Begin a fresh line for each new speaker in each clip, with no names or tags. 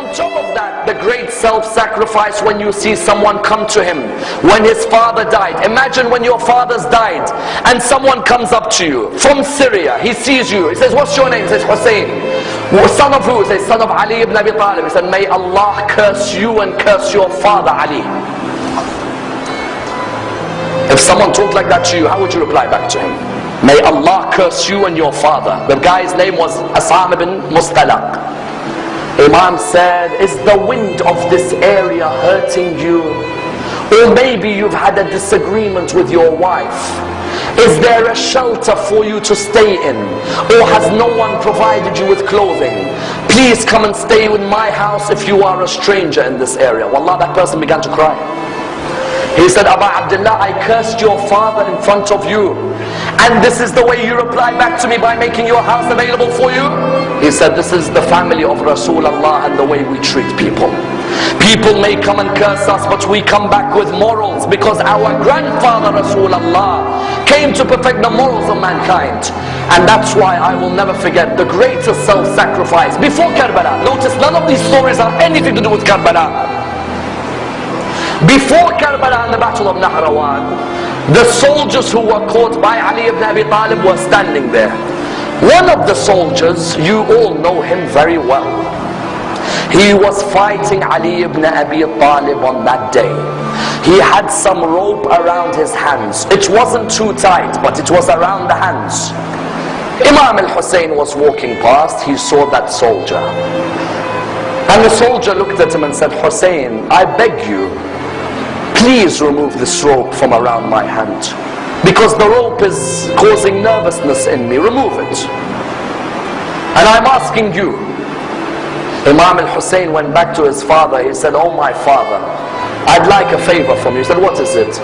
on top of that, the great self-sacrifice when you see someone come to him when his father died. Imagine when your father's died and someone comes up to you from Syria. He sees you. He says, what's your name? He says, Hussein. Son of who? He says, son of Ali ibn Abi Talib. He said, may Allah curse you and curse your father Ali. If someone talked like that to you, how would you reply back to him? May Allah curse you and your father. The guy's name was Asam ibn Mustalaq. Imam said, is the wind of this area hurting you? Or maybe you've had a disagreement with your wife. Is there a shelter for you to stay in? Or has no one provided you with clothing? Please come and stay in my house if you are a stranger in this area. Wallah, that person began to cry. He said, Aba Abdullah, I cursed your father in front of you, and this is the way you reply back to me by making your house available for you? He said, this is the family of Rasulullah and the way we treat people. People may come and curse us, but we come back with morals, because our grandfather Rasulullah came to perfect the morals of mankind. And that's why I will never forget the greatest self-sacrifice before Karbala. Notice none of these stories have anything to do with Karbala. Before Karbala and the battle of Nahrawan, the soldiers who were caught by Ali ibn Abi Talib were standing there. One of the soldiers, you all know him very well. He was fighting Ali ibn Abi Talib on that day. He had some rope around his hands. It wasn't too tight, but it was around the hands. Imam al-Hussein was walking past. He saw that soldier. And the soldier looked at him and said, Hussein, I beg you, please remove this rope from around my hand, because the rope is causing nervousness in me. Remove it. And I'm asking you. Imam al-Hussein went back to his father. He said, oh my father, I'd like a favor from you. He said, what is it?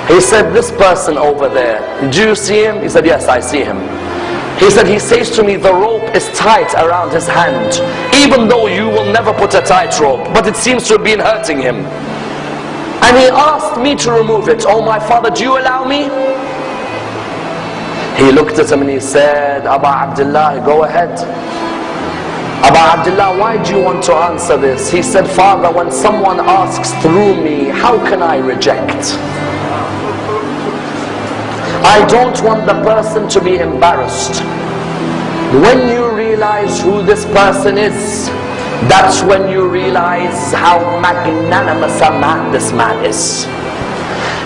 He said, this person over there, do you see him? He said, yes, I see him. He said, he says to me, the rope is tight around his hand, even though you will never put a tight rope, but it seems to have been hurting him. And he asked me to remove it. Oh my father, do you allow me? He looked at him and he said, Aba Abdullah, go ahead. Aba Abdullah, why do you want to answer this? He said, Father, when someone asks through me, how can I reject? I don't want the person to be embarrassed. When you realize who this person is, that's when you realize how magnanimous a man this man is.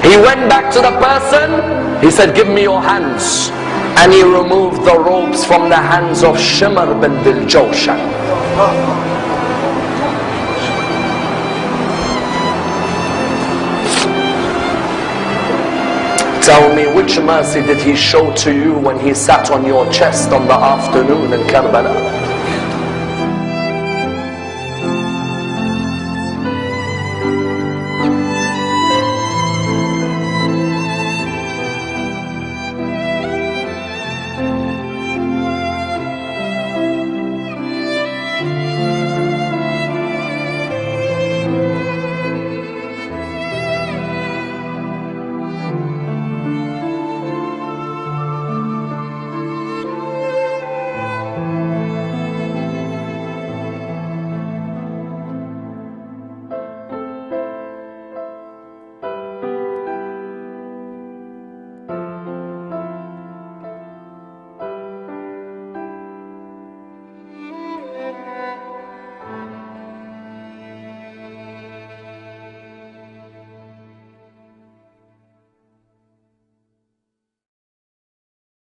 He went back to the person. He said, give me your hands. And he removed the ropes from the hands of Shimr bin Dil-Jawshan. Tell me, which mercy did he show to you when he sat on your chest on the afternoon in Karbala?